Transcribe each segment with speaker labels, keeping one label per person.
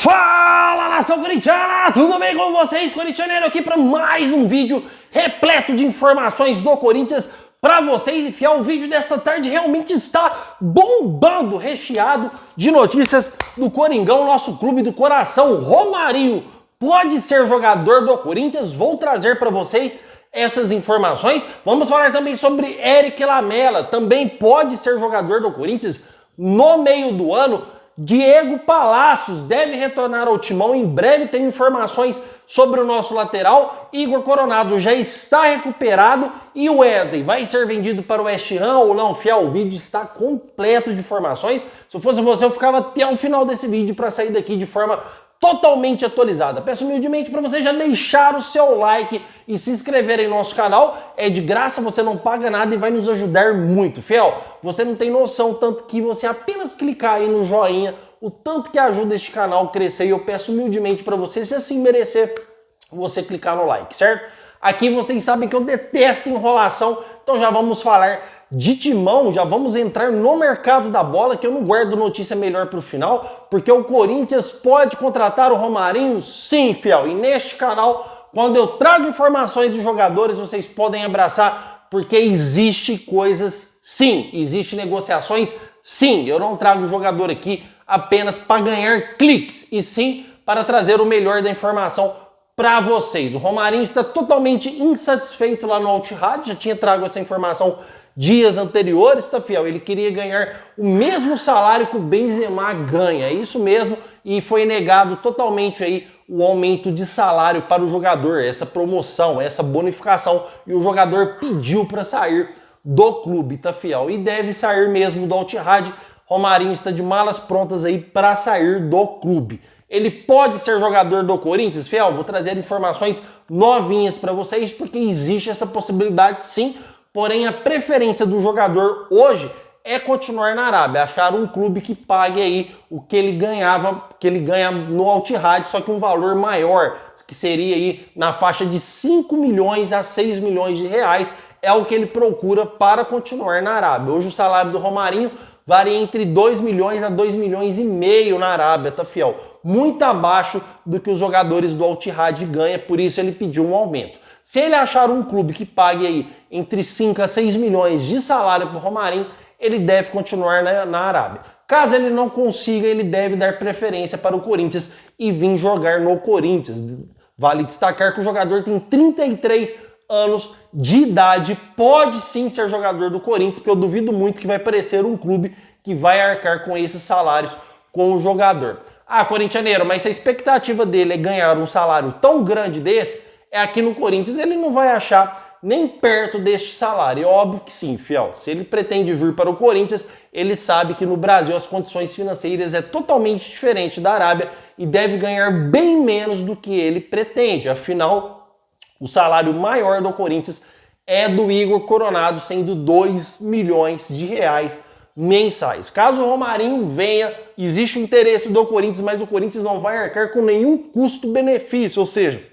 Speaker 1: Fala, nação corintiana! Tudo bem com vocês, corintianeiro? Aqui para mais um vídeo repleto de informações do Corinthians para vocês. E fiel, o vídeo desta tarde realmente está bombando, recheado de notícias do Coringão, nosso clube do coração. Romarinho pode ser jogador do Corinthians. Vou trazer para vocês essas informações. Vamos falar também sobre Eric Lamela, também pode ser jogador do Corinthians no meio do ano. Diego Palacios deve retornar ao timão, em breve tem informações sobre o nosso lateral. Igor Coronado já está recuperado e o Wesley vai ser vendido para o West Ham ou não? Fiel, o vídeo está completo de informações. Se eu fosse você, eu ficava até o final desse vídeo para sair daqui de forma totalmente atualizada. Peço humildemente para você já deixar o seu like e se inscrever em nosso canal. É de graça, você não paga nada e vai nos ajudar muito. Fiel, você não tem noção tanto que você apenas clicar aí no joinha, o tanto que ajuda este canal a crescer. E eu peço humildemente para você, se assim merecer, você clicar no like, certo? Aqui vocês sabem que eu detesto enrolação, então já vamos falar de timão, já vamos entrar no mercado da bola, que eu não guardo notícia melhor para o final, porque o Corinthians pode contratar o Romarinho? Sim, fiel. E neste canal, quando eu trago informações de jogadores, vocês podem abraçar, porque existe coisas, sim, existe negociações, sim. Eu não trago o jogador aqui apenas para ganhar cliques, e sim para trazer o melhor da informação para vocês. O Romarinho está totalmente insatisfeito lá no Al Ittihad, já tinha trago essa informação dias anteriores, tá, fiel? Ele queria ganhar o mesmo salário que o Benzema ganha, é isso mesmo, e foi negado totalmente aí o aumento de salário para o jogador, essa promoção, essa bonificação, e o jogador pediu para sair do clube, tá, fiel? E deve sair mesmo do Al Ittihad. Romarinho está de malas prontas aí para sair do clube. Ele pode ser jogador do Corinthians, fiel? Vou trazer informações novinhas para vocês, porque existe essa possibilidade sim. Porém, a preferência do jogador hoje é continuar na Arábia, achar um clube que pague aí o que ele ganhava, que ele ganha no Al Ittihad, só que um valor maior, que seria aí na faixa de 5 milhões a 6 milhões de reais, é o que ele procura para continuar na Arábia. Hoje o salário do Romarinho varia entre 2 milhões a 2 milhões e meio na Arábia, tá, fiel? Muito abaixo do que os jogadores do Al Ittihad ganham, por isso ele pediu um aumento. Se ele achar um clube que pague aí entre 5 a 6 milhões de salário para o Romarinho, ele deve continuar na Arábia. Caso ele não consiga, ele deve dar preferência para o Corinthians e vir jogar no Corinthians. Vale destacar que o jogador tem 33 anos de idade, pode sim ser jogador do Corinthians, porque eu duvido muito que vai aparecer um clube que vai arcar com esses salários com o jogador. Ah, corintianeiro, mas se a expectativa dele é ganhar um salário tão grande desse, aqui no Corinthians ele não vai achar nem perto deste salário. É óbvio que sim, fiel. Se ele pretende vir para o Corinthians, ele sabe que no Brasil as condições financeiras é totalmente diferente da Arábia e deve ganhar bem menos do que ele pretende. Afinal, o salário maior do Corinthians é do Igor Coronado, sendo 2 milhões de reais mensais. Caso o Romarinho venha, existe o interesse do Corinthians, mas o Corinthians não vai arcar com nenhum custo-benefício, ou seja,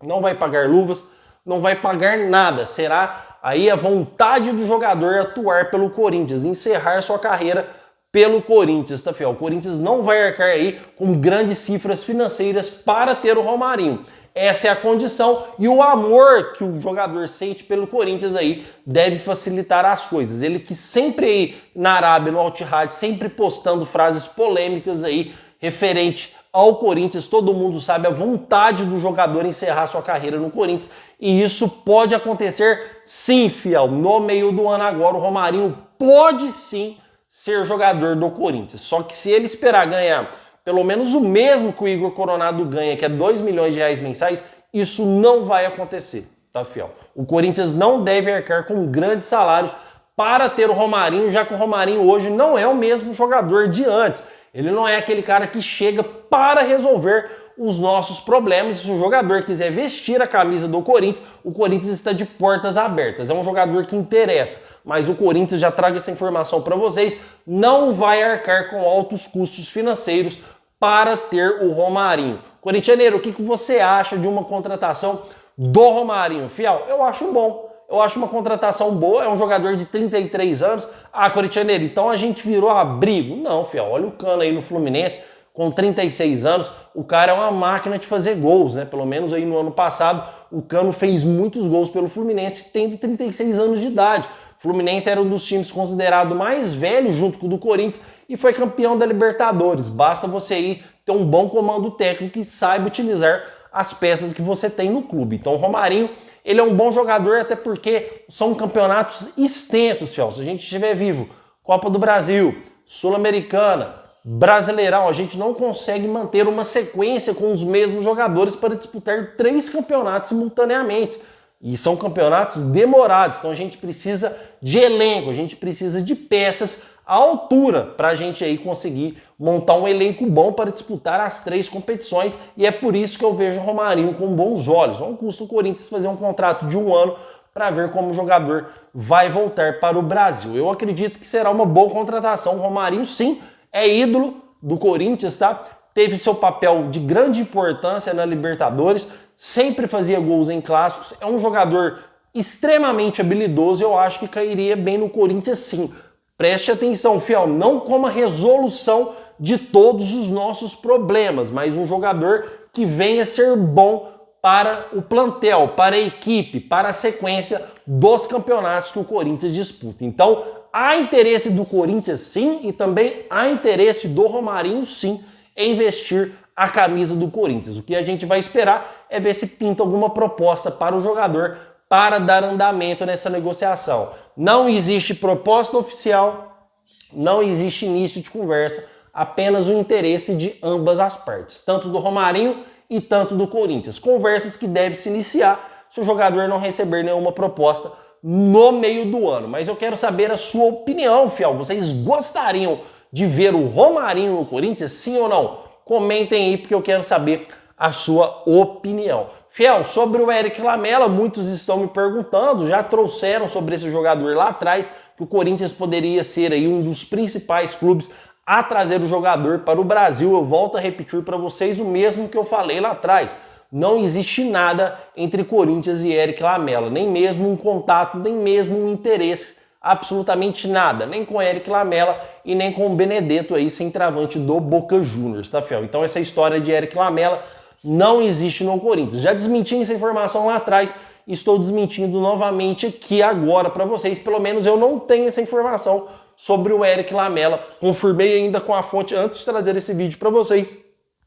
Speaker 1: não vai pagar luvas, não vai pagar nada. Será aí a vontade do jogador atuar pelo Corinthians, encerrar sua carreira pelo Corinthians, tá, fiel? O Corinthians não vai arcar aí com grandes cifras financeiras para ter o Romarinho. Essa é a condição, e o amor que o jogador sente pelo Corinthians aí deve facilitar as coisas. Ele que sempre aí na Arábia, no Al Ittihad, sempre postando frases polêmicas aí referente ao Corinthians. Todo mundo sabe a vontade do jogador encerrar sua carreira no Corinthians, e isso pode acontecer sim, fiel. No meio do ano agora, o Romarinho pode sim ser jogador do Corinthians. Só que se ele esperar ganhar pelo menos o mesmo que o Igor Coronado ganha, que é 2 milhões de reais mensais, isso não vai acontecer, tá, fiel? O Corinthians não deve arcar com grandes salários para ter o Romarinho, já que o Romarinho hoje não é o mesmo jogador de antes. Ele não é aquele cara que chega para resolver os nossos problemas. Se o jogador quiser vestir a camisa do Corinthians, o Corinthians está de portas abertas. É um jogador que interessa, mas o Corinthians, já trago essa informação para vocês, não vai arcar com altos custos financeiros para ter o Romarinho. Corintianeiro, o que você acha de uma contratação do Romarinho? Fiel, eu acho bom. Eu acho uma contratação boa, é um jogador de 33 anos. Ah, corintianeiro, então a gente virou abrigo. Não, fiel, olha o Cano aí no Fluminense. com 36 anos, o cara é uma máquina de fazer gols, né? Pelo menos aí no ano passado, o Cano fez muitos gols pelo Fluminense, tendo 36 anos de idade. O Fluminense era um dos times considerado mais velho junto com o do Corinthians e foi campeão da Libertadores. Basta você ir ter um bom comando técnico que saiba utilizar as peças que você tem no clube. Então o Romarinho, ele é um bom jogador, até porque são campeonatos extensos, fiel. Se a gente estiver vivo, Copa do Brasil, Sul-Americana, Brasileirão, a gente não consegue manter uma sequência com os mesmos jogadores para disputar 3 campeonatos simultaneamente. E são campeonatos demorados, então a gente precisa de elenco, a gente precisa de peças à altura para a gente aí conseguir montar um elenco bom para disputar as 3 competições, e é por isso que eu vejo o Romarinho com bons olhos. Não custa o Corinthians fazer um contrato de 1 ano para ver como o jogador vai voltar para o Brasil. Eu acredito que será uma boa contratação. O Romarinho, sim, é ídolo do Corinthians, tá? Teve seu papel de grande importância na Libertadores, sempre fazia gols em clássicos, é um jogador extremamente habilidoso e eu acho que cairia bem no Corinthians, sim. Preste atenção, fiel, não como a resolução de todos os nossos problemas, mas um jogador que venha ser bom para o plantel, para a equipe, para a sequência dos campeonatos que o Corinthians disputa. Então, há interesse do Corinthians, sim, e também há interesse do Romarinho, sim, em investir a camisa do Corinthians. O que a gente vai esperar é ver se pinta alguma proposta para o jogador para dar andamento nessa negociação. Não existe proposta oficial, não existe início de conversa, apenas o interesse de ambas as partes, tanto do Romarinho e tanto do Corinthians. Conversas que devem se iniciar se o jogador não receber nenhuma proposta no meio do ano. Mas eu quero saber a sua opinião, fiel. Vocês gostariam de ver o Romarinho no Corinthians, sim ou não? Comentem aí porque eu quero saber a sua opinião. Fiel, sobre o Eric Lamela, muitos estão me perguntando, já trouxeram sobre esse jogador lá atrás, que o Corinthians poderia ser aí um dos principais clubes a trazer o jogador para o Brasil. Eu volto a repetir para vocês o mesmo que eu falei lá atrás. Não existe nada entre Corinthians e Eric Lamela, nem mesmo um contato, nem mesmo um interesse, absolutamente nada, nem com Eric Lamela e nem com o Benedetto aí, centroavante do Boca Juniors, tá, fiel? Então essa história de Eric Lamela não existe no Corinthians. Já desmenti essa informação lá atrás, estou desmentindo novamente aqui agora para vocês. Pelo menos eu não tenho essa informação sobre o Eric Lamela. Confirmei ainda com a fonte antes de trazer esse vídeo para vocês.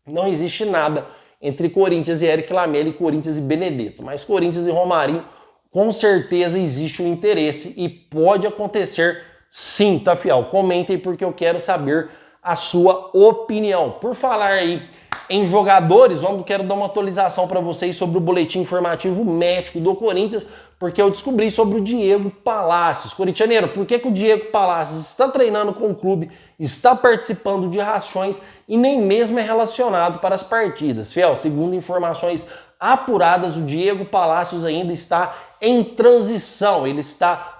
Speaker 1: Não existe nada entre Corinthians e Eric Lamela e Corinthians e Benedetto. Mas Corinthians e Romarinho, com certeza existe um interesse e pode acontecer sim, tá, fiel? Comentem porque eu quero saber a sua opinião. Por falar aí em jogadores, quero dar uma atualização para vocês sobre o boletim informativo médico do Corinthians, porque eu descobri sobre o Diego Palacios. Corintianeiro, por que o Diego Palacios está treinando com o clube, está participando de rações e nem mesmo é relacionado para as partidas? Fiel, segundo informações apuradas, o Diego Palacios ainda está em transição, ele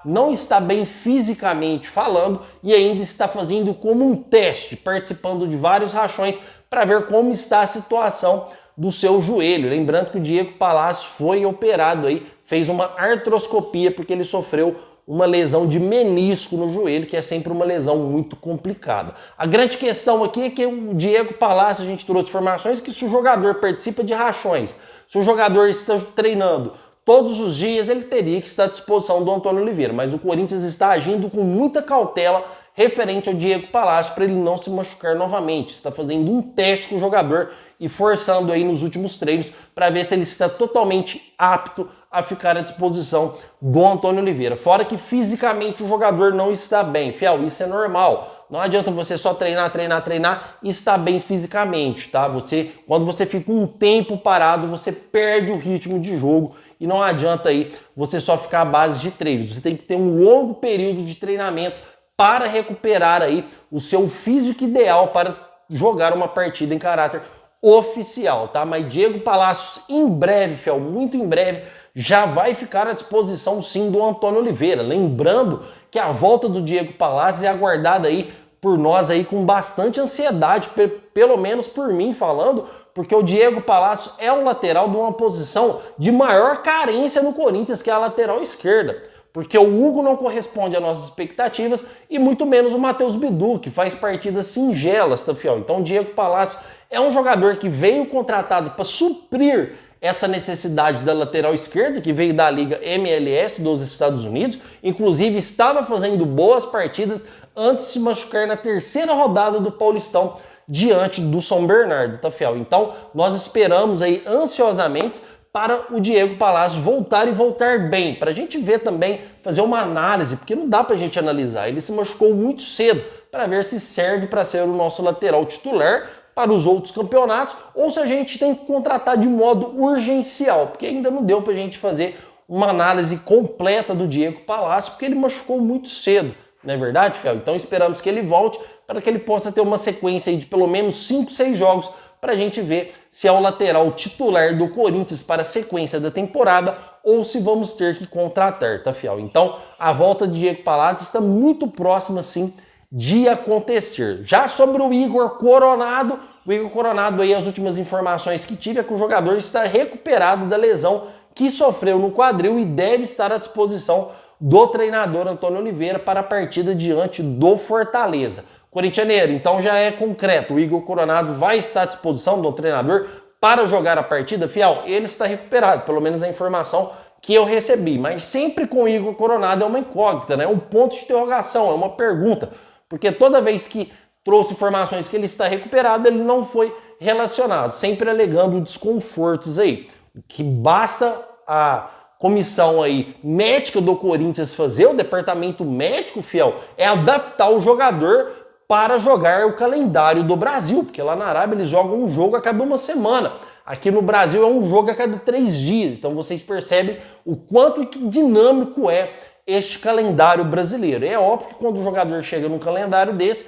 Speaker 1: não está bem fisicamente falando e ainda está fazendo como um teste, participando de vários rachões para ver como está a situação do seu joelho. Lembrando que o Diego Palacios foi operado aí, fez uma artroscopia porque ele sofreu uma lesão de menisco no joelho, que é sempre uma lesão muito complicada. A grande questão aqui é que o Diego Palacios, a gente trouxe informações que se o jogador participa de rachões, se o jogador está treinando todos os dias, ele teria que estar à disposição do Antônio Oliveira, mas o Corinthians está agindo com muita cautela referente ao Diego Palacios para ele não se machucar novamente. Está fazendo um teste com o jogador e forçando aí nos últimos treinos para ver se ele está totalmente apto a ficar à disposição do Antônio Oliveira. Fora que fisicamente o jogador não está bem. Fiel, isso é normal. Não adianta você só treinar e estar bem fisicamente, tá? Quando você fica um tempo parado, você perde o ritmo de jogo e não adianta aí você só ficar à base de treinos. Você tem que ter um longo período de treinamento para recuperar aí o seu físico ideal para jogar uma partida em caráter oficial, tá? Mas Diego Palacios em breve, fiel, muito em breve, já vai ficar à disposição sim do Antônio Oliveira. Lembrando que a volta do Diego Palacios é aguardada aí por nós aí com bastante ansiedade, pelo menos por mim falando, porque o Diego Palacios é o lateral de uma posição de maior carência no Corinthians, que é a lateral esquerda. porque o Hugo não corresponde às nossas expectativas e muito menos o Matheus Bidu, que faz partidas singelas, tá, fiel? Então o Diego Palácio é um jogador que veio contratado para suprir essa necessidade da lateral esquerda, que veio da Liga MLS dos Estados Unidos, inclusive estava fazendo boas partidas antes de se machucar na terceira rodada do Paulistão diante do São Bernardo, tá, fiel? Então nós esperamos aí ansiosamente para o Diego Palácio voltar e voltar bem, para a gente ver também, fazer uma análise, porque não dá para a gente analisar, ele se machucou muito cedo, para ver se serve para ser o nosso lateral titular para os outros campeonatos, ou se a gente tem que contratar de modo urgencial, porque ainda não deu para a gente fazer uma análise completa do Diego Palácio, porque ele machucou muito cedo, não é verdade, fiel? Então esperamos que ele volte para que ele possa ter uma sequência aí de pelo menos 5, 6 jogos para a gente ver se é o lateral titular do Corinthians para a sequência da temporada ou se vamos ter que contratar, tá, fiel? Então a volta de Diego Palácio está muito próxima, sim, de acontecer. Já sobre o Igor Coronado aí, as últimas informações que tive é que o jogador está recuperado da lesão que sofreu no quadril e deve estar à disposição do treinador Antônio Oliveira para a partida diante do Fortaleza. Corintianeiro, então já é concreto, o Igor Coronado vai estar à disposição do treinador para jogar a partida, fiel? Ele está recuperado, pelo menos a informação que eu recebi, mas sempre com o Igor Coronado é uma incógnita, né? É um ponto de interrogação, é uma pergunta, porque toda vez que trouxe informações que ele está recuperado, ele não foi relacionado, sempre alegando desconfortos aí. O que basta a comissão aí médica do Corinthians fazer, o departamento médico, fiel, é adaptar o jogador para jogar o calendário do Brasil, porque lá na Arábia eles jogam um jogo a cada uma semana. Aqui no Brasil é um jogo a cada 3 dias, então vocês percebem o quanto dinâmico é este calendário brasileiro. É óbvio que quando o jogador chega num calendário desse,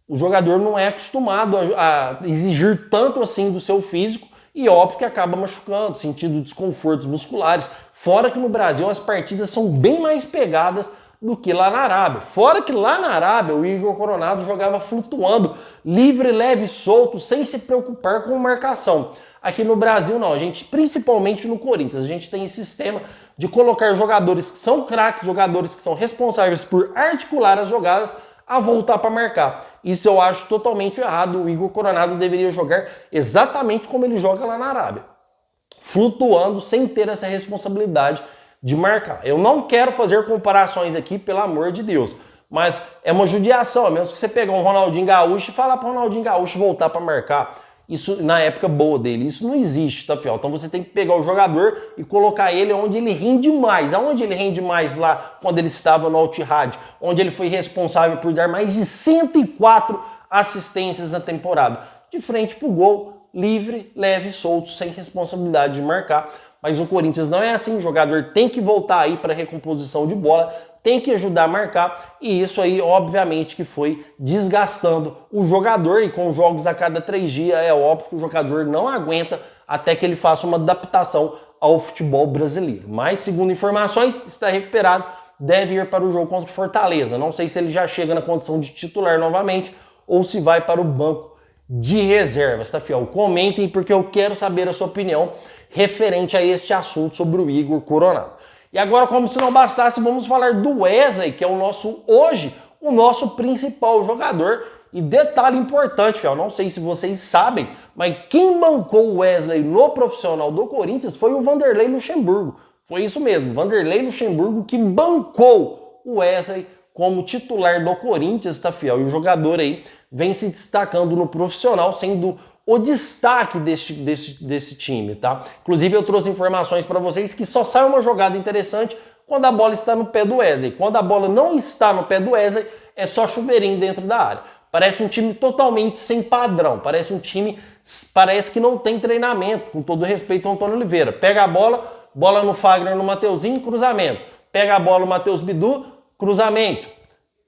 Speaker 1: o jogador não é acostumado a exigir tanto assim do seu físico e óbvio que acaba machucando, sentindo desconfortos musculares. Fora que no Brasil as partidas são bem mais pegadas do que lá na Arábia. Fora que lá na Arábia o Igor Coronado jogava flutuando, livre, leve, solto, sem se preocupar com marcação. Aqui no Brasil não, a gente, principalmente no Corinthians, a gente tem esse sistema de colocar jogadores que são craques, jogadores que são responsáveis por articular as jogadas a voltar para marcar. Isso eu acho totalmente errado. O Igor Coronado deveria jogar exatamente como ele joga lá na Arábia, flutuando sem ter essa responsabilidade de marcar. Eu não quero fazer comparações aqui, pelo amor de Deus, mas é uma judiação, a menos que você pegar um Ronaldinho Gaúcho e falar para o Ronaldinho Gaúcho voltar para marcar. Isso na época boa dele, isso não existe, tá, fiel? Então você tem que pegar o jogador e colocar ele onde ele rende mais. Aonde ele rende mais lá quando ele estava no Al-Ittihad, onde ele foi responsável por dar mais de 104 assistências na temporada. De frente pro gol, livre, leve, solto, sem responsabilidade de marcar. Mas o Corinthians não é assim, o jogador tem que voltar aí para recomposição de bola, tem que ajudar a marcar, e isso aí obviamente que foi desgastando o jogador, e com jogos a cada 3 dias é óbvio que o jogador não aguenta até que ele faça uma adaptação ao futebol brasileiro. Mas segundo informações, está recuperado, deve ir para o jogo contra o Fortaleza. Não sei se ele já chega na condição de titular novamente ou se vai para o banco de reservas, tá, fiel? Comentem porque eu quero saber a sua opinião referente a este assunto sobre o Igor Coronado. E agora, como se não bastasse, vamos falar do Wesley, que é hoje o nosso principal jogador. E detalhe importante, fiel, não sei se vocês sabem, mas quem bancou o Wesley no profissional do Corinthians foi o Vanderlei Luxemburgo. Foi isso mesmo, Vanderlei Luxemburgo que bancou o Wesley como titular do Corinthians, tá, fiel? E o jogador aí vem se destacando no profissional, sendo o destaque desse time, tá? Inclusive eu trouxe informações para vocês que só sai uma jogada interessante quando a bola está no pé do Wesley. Quando a bola não está no pé do Wesley, é só chuveirinho dentro da área. Parece um time totalmente sem padrão, parece que não tem treinamento, com todo respeito ao Antônio Oliveira. Pega a bola no Fagner, no Mateuzinho, cruzamento. Pega a bola no Matheus Bidu, cruzamento.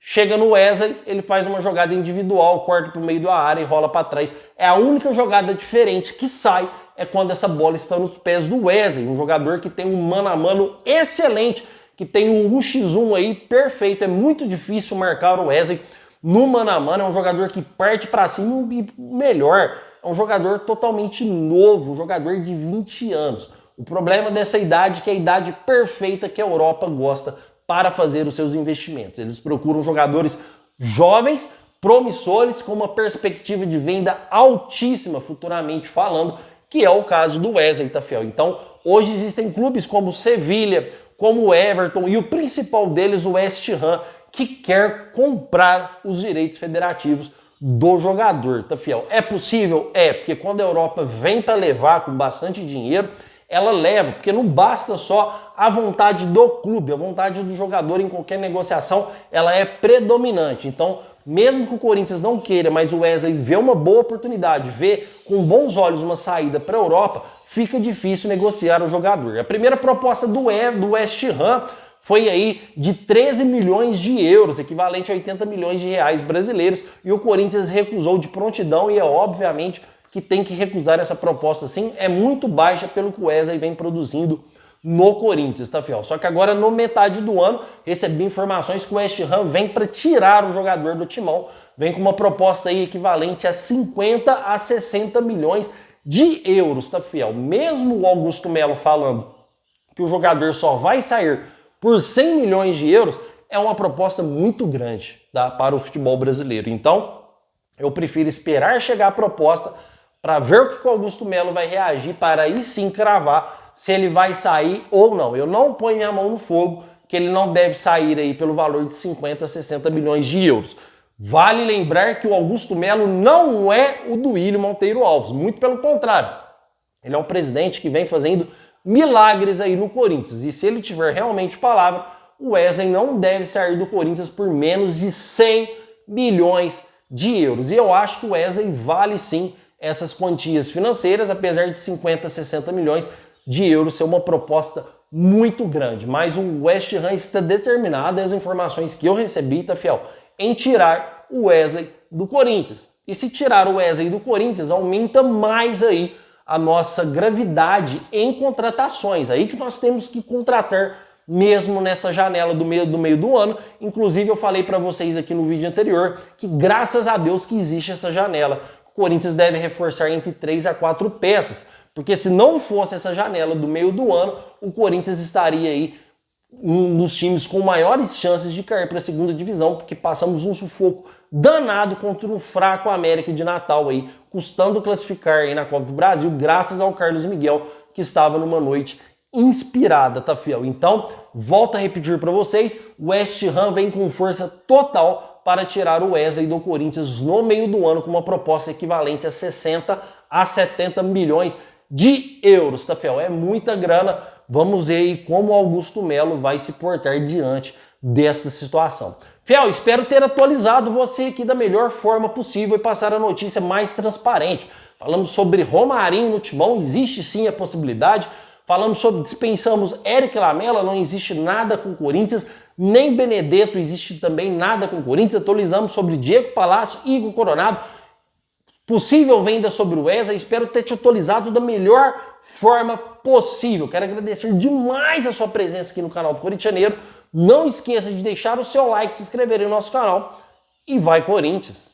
Speaker 1: Chega no Wesley, ele faz uma jogada individual, corta para o meio da área e rola para trás. É a única jogada diferente que sai é quando essa bola está nos pés do Wesley, um jogador que tem um mano a mano excelente, que tem um 1x1 aí perfeito. É muito difícil marcar o Wesley no mano a mano, é um jogador que parte para cima e melhor, é um jogador totalmente novo, um jogador de 20 anos. O problema dessa idade é que é a idade perfeita que a Europa gosta para fazer os seus investimentos. Eles procuram jogadores jovens, promissores, com uma perspectiva de venda altíssima futuramente falando, que é o caso do Wesley, tá, fiel? Então, hoje existem clubes como o Sevilha, como o Everton e o principal deles, o West Ham, que quer comprar os direitos federativos do jogador, tá, fiel? É possível? É, porque quando a Europa vem para levar com bastante dinheiro, ela leva, porque não basta só a vontade do clube, a vontade do jogador em qualquer negociação, ela é predominante. Então, mesmo que o Corinthians não queira, mas o Wesley vê uma boa oportunidade, vê com bons olhos uma saída para a Europa, fica difícil negociar o jogador. A primeira proposta do West Ham foi aí de 13 milhões de euros, equivalente a 80 milhões de reais brasileiros, e o Corinthians recusou de prontidão e é obviamente que tem que recusar essa proposta sim, é muito baixa pelo que o Wesley vem produzindo no Corinthians, tá, fiel? Só que agora, no metade do ano, recebi informações que o West Ham vem para tirar o jogador do timão, vem com uma proposta aí equivalente a 50 a 60 milhões de euros, tá, fiel? Mesmo o Augusto Melo falando que o jogador só vai sair por 100 milhões de euros, é uma proposta muito grande, tá, para o futebol brasileiro. Então, eu prefiro esperar chegar a proposta para ver o que o Augusto Melo vai reagir, para aí sim cravar se ele vai sair ou não. Eu não ponho minha mão no fogo que ele não deve sair aí pelo valor de 50 a 60 milhões de euros. Vale lembrar que o Augusto Melo não é o Duílio Monteiro Alves, muito pelo contrário. Ele é um presidente que vem fazendo milagres aí no Corinthians. E se ele tiver realmente palavra, o Wesley não deve sair do Corinthians por menos de 100 milhões de euros. E eu acho que o Wesley vale sim essas quantias financeiras, apesar de 50 a 60 milhões de euros ser uma proposta muito grande. Mas o West Ham está determinado, as informações que eu recebi, tá, fiel, em tirar o Wesley do Corinthians. E se tirar o Wesley do Corinthians, aumenta mais aí a nossa gravidade em contratações. Aí que nós temos que contratar mesmo nesta janela do meio do ano. Inclusive eu falei para vocês aqui no vídeo anterior que graças a Deus que existe essa janela. O Corinthians deve reforçar entre 3 a 4 peças, porque se não fosse essa janela do meio do ano, o Corinthians estaria aí um dos times com maiores chances de cair para a segunda divisão, porque passamos um sufoco danado contra um fraco América de Natal aí, custando classificar aí na Copa do Brasil, graças ao Carlos Miguel, que estava numa noite inspirada, tá, fiel? Então, volto a repetir para vocês, o West Ham vem com força total para tirar o Wesley do Corinthians no meio do ano com uma proposta equivalente a 60 a 70 milhões de euros, tá, fiel? É muita grana. Vamos ver aí como o Augusto Melo vai se portar diante desta situação. Fiel, espero ter atualizado você aqui da melhor forma possível e passar a notícia mais transparente. Falamos sobre Romarinho no timão, existe sim a possibilidade. Falamos sobre dispensamos Eric Lamela, não existe nada com o Corinthians, nem Benedetto existe também nada com o Corinthians. Atualizamos sobre Diego Palácio e Igor Coronado. Possível venda sobre o Wesley, espero ter te atualizado da melhor forma possível. Quero agradecer demais a sua presença aqui no canal do Corintianeiro. Não esqueça de deixar o seu like, se inscrever no nosso canal e vai Corinthians!